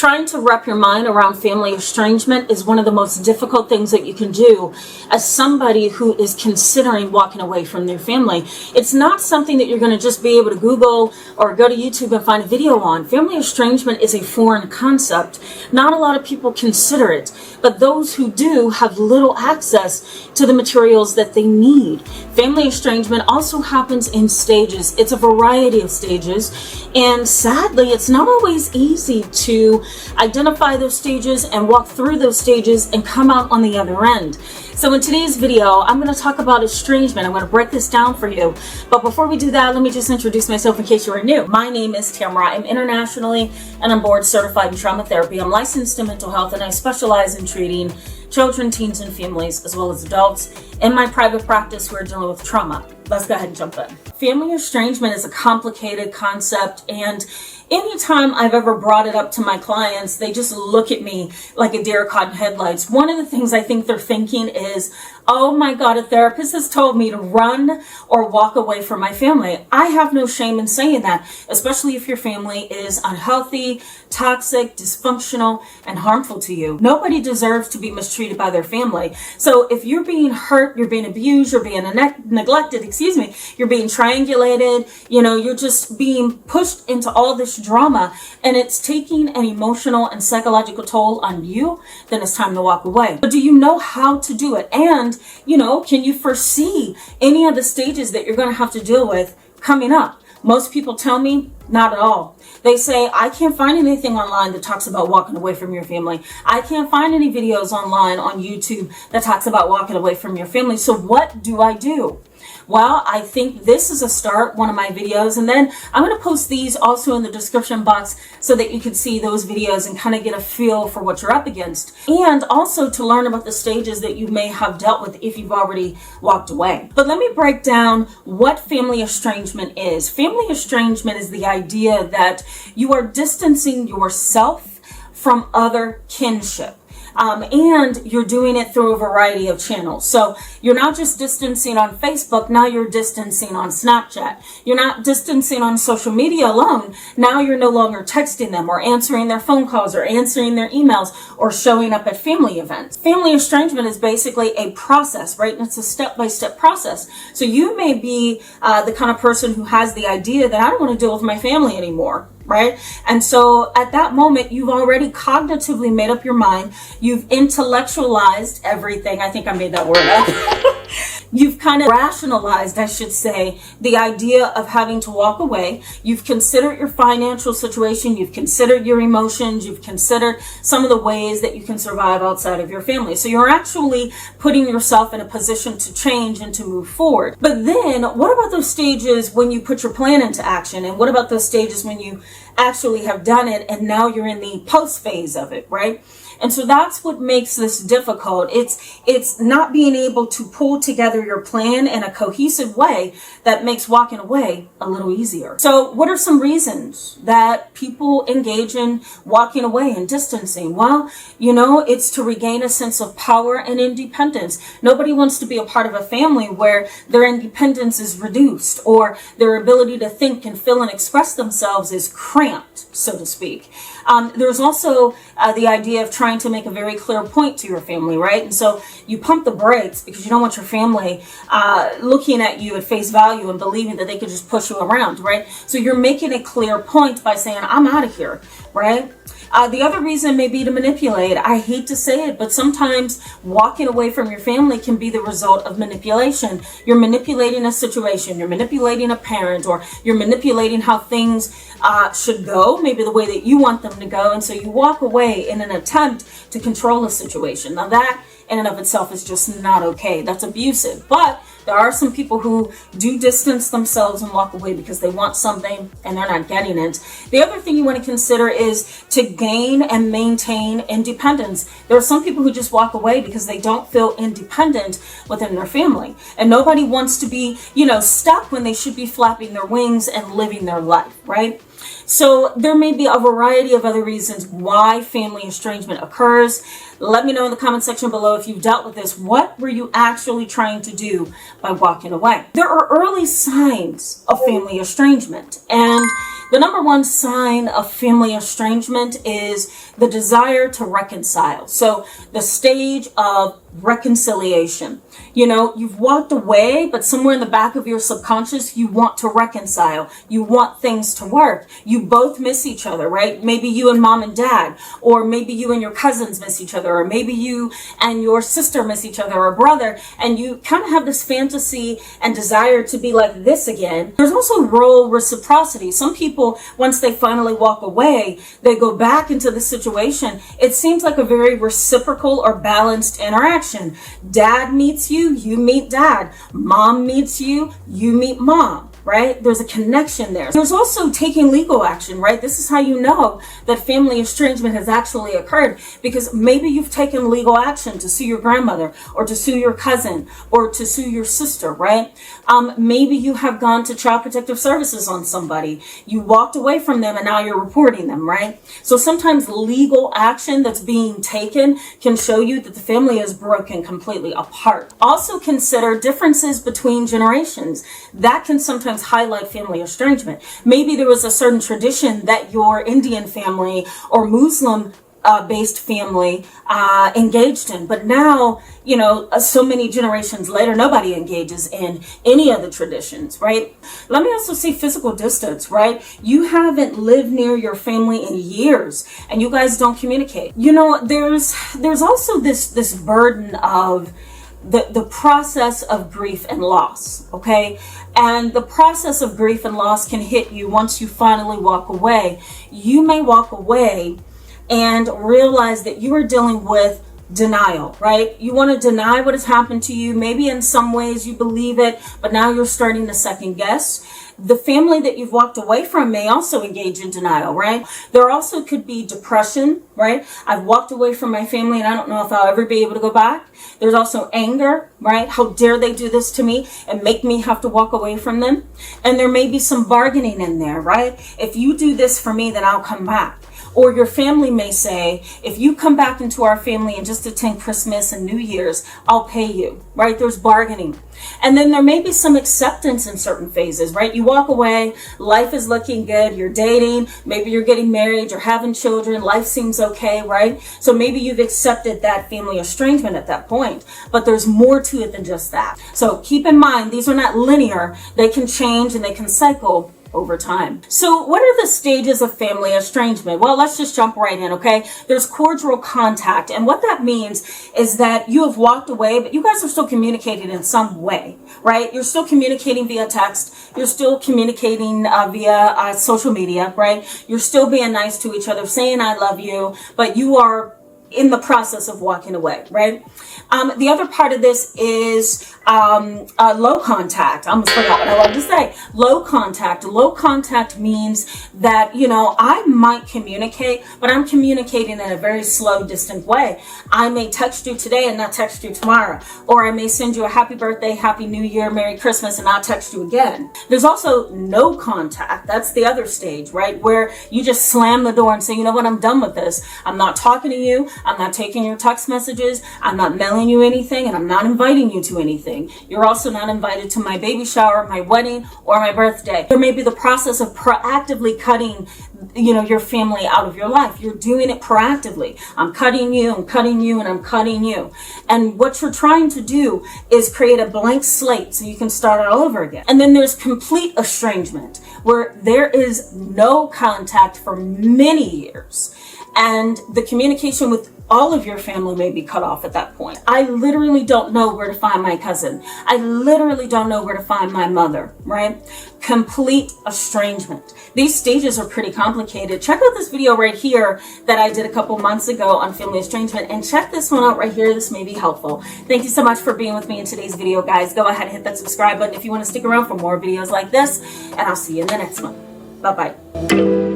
Trying to wrap your mind around family estrangement is one of the most difficult things that you can do as somebody who is considering walking away from their family. It's not something that you're going to just be able to Google or go to YouTube and find a video on. Family estrangement is a foreign concept. Not a lot of people consider it, but those who do have little access to the materials that they need. Family estrangement also happens in stages. It's a variety of stages, and sadly, it's not always easy to identify those stages and walk through those stages and come out on the other end. So in today's video, I'm going to talk about estrangement. I'm going to break this down for you. But before we do that, let me just introduce myself in case you are new. My name is Tamara. I'm internationally and I'm board certified in trauma therapy. I'm licensed in mental health, and I specialize in treating children, teens, and families, as well as adults. In my private practice, we're dealing with trauma. Let's go ahead and jump in. Family estrangement is a complicated concept, and anytime I've ever brought it up to my clients, they just look at me like a deer caught in headlights. One of the things I think they're thinking is, oh my God, a therapist has told me to run or walk away from my family. I have no shame in saying that, especially if your family is unhealthy, toxic, dysfunctional, and harmful to you. Nobody deserves to be mistreated by their family. So if you're being hurt, you're being abused, you're being neglected, you're being triangulated, you're just being pushed into all this drama, and it's taking an emotional and psychological toll on you, then it's time to walk away. But do you know how to do it? And, can you foresee any of the stages that you're going to have to deal with coming up? Most people tell me, not at all. They say, I can't find anything online that talks about walking away from your family. I can't find any videos online on YouTube that talks about walking away from your family. So what do I do? Well, I think this is a start, one of my videos, and then I'm going to post these also in the description box so that you can see those videos and kind of get a feel for what you're up against, and also to learn about the stages that you may have dealt with if you've already walked away. But let me break down what family estrangement is. Family estrangement is the idea that you are distancing yourself from other kinship. And you're doing it through a variety of channels. So you're not just distancing on Facebook, now you're distancing on Snapchat. You're not distancing on social media alone. Now you're no longer texting them or answering their phone calls or answering their emails or showing up at family events. Family estrangement is basically a process, right? And it's a step-by-step process. So you may be the kind of person who has the idea that I don't want to deal with my family anymore. Right? And so at that moment, you've already cognitively made up your mind. You've intellectualized everything. I think I made that word up. You've kind of rationalized, I should say, the idea of having to walk away. You've considered your financial situation. You've considered your emotions. You've considered some of the ways that you can survive outside of your family. So you're actually putting yourself in a position to change and to move forward. But then what about those stages when you put your plan into action? And what about those stages when you actually have done it and now you're in the post phase of it, right? And so that's what makes this difficult. It's not being able to pull together your plan in a cohesive way that makes walking away a little easier. So what are some reasons that people engage in walking away and distancing? Well, it's to regain a sense of power and independence. Nobody wants to be a part of a family where their independence is reduced or their ability to think and feel and express themselves is cramped, so to speak. There's also the idea of trying to make a very clear point to your family, right? And so you pump the brakes because you don't want your family looking at you at face value and believing that they could just push you around, right? So you're making a clear point by saying, I'm out of here, right? The other reason may be to manipulate. I hate to say it, but sometimes walking away from your family can be the result of manipulation. You're manipulating a situation, you're manipulating a parent, or you're manipulating how things should go, maybe the way that you want them to go. And so you walk away in an attempt to control a situation. Now that in and of itself is just not okay. That's abusive. But there are some people who do distance themselves and walk away because they want something and they're not getting it. The other thing you want to consider is to gain and maintain independence. There are some people who just walk away because they don't feel independent within their family. And nobody wants to be, stuck when they should be flapping their wings and living their life, right? So there may be a variety of other reasons why family estrangement occurs. Let me know in the comment section below if you've dealt with this. What were you actually trying to do by walking away? There are early signs of family estrangement, and The number one sign of family estrangement is the desire to reconcile. So the stage of reconciliation. You know, you've walked away, but somewhere in the back of your subconscious, you want to reconcile. You want things to work. You both miss each other, right? Maybe you and mom and dad, or maybe you and your cousins miss each other, or maybe you and your sister miss each other, or brother, and you kind of have this fantasy and desire to be like this again. There's also role reciprocity. Some people, once they finally walk away, they go back into the situation. It seems like a very reciprocal or balanced interaction. Dad meets you, you meet dad. Mom meets you, you meet mom. Right? There's a connection there. There's also taking legal action, right? This is how you know that family estrangement has actually occurred, because maybe you've taken legal action to sue your grandmother, or to sue your cousin, or to sue your sister, right? Maybe you have gone to Child Protective Services on somebody. You walked away from them and now you're reporting them, right? So sometimes legal action that's being taken can show you that the family is broken completely apart. Also consider differences between generations. That can sometimes highlight family estrangement. Maybe there was a certain tradition that your Indian family or Muslim based family engaged in, but now, you know, so many generations later, nobody engages in any of the traditions, right? Let me also say physical distance, right? You haven't lived near your family in years and you guys don't communicate. You know, there's also this burden of the process of grief and loss, okay? And the process of grief and loss can hit you once you finally walk away. You may walk away and realize that you are dealing with denial, right? You want to deny what has happened to you. Maybe in some ways you believe it, but now you're starting to second guess. The family that you've walked away from may also engage in denial, right? There also could be depression, right? I've walked away from my family and I don't know if I'll ever be able to go back. There's also anger, right? How dare they do this to me and make me have to walk away from them? And there may be some bargaining in there, right? If you do this for me, then I'll come back. Or your family may say, if you come back into our family and just attend Christmas and New Year's, I'll pay you, right? There's bargaining. And then there may be some acceptance in certain phases, right? You walk away, life is looking good, you're dating, maybe you're getting married, you're having children, life seems okay, right? So maybe you've accepted that family estrangement at that point, but there's more to it than just that. So keep in mind, these are not linear. They can change and they can cycle over time. So what are the stages of family estrangement? Well, let's just jump right in, okay? There's cordial contact. And what that means is that you have walked away, but you guys are still communicating in some way, right? You're still communicating via text. You're still communicating via social media, right? You're still being nice to each other, saying I love you, but you are in the process of walking away, right? The other part of this is low contact. I almost forgot what I wanted to say. Low contact. Low contact means that, you know, I might communicate, but I'm communicating in a very slow, distant way. I may text you today and not text you tomorrow. Or I may send you a happy birthday, happy new year, Merry Christmas, and I'll text you again. There's also no contact. That's the other stage, right? Where you just slam the door and say, you know what, I'm done with this. I'm not talking to you. I'm not taking your text messages. I'm not mailing you anything, and I'm not inviting you to anything. You're also not invited to my baby shower, my wedding, or my birthday. There may be the process of proactively cutting, you know, your family out of your life. You're doing it proactively. I'm cutting you, I'm cutting you, and I'm cutting you. And what you're trying to do is create a blank slate so you can start all over again. And then there's complete estrangement, where there is no contact for many years. And the communication with all of your family may be cut off at that point. I literally don't know where to find my cousin. I literally don't know where to find my mother, right? Complete estrangement. These stages are pretty complicated. Check out this video right here that I did a couple months ago on family estrangement, and check this one out right here. This may be helpful. Thank you so much for being with me in today's video, guys. Go ahead and hit that subscribe button if you want to stick around for more videos like this, and I'll see you in the next one. Bye-bye.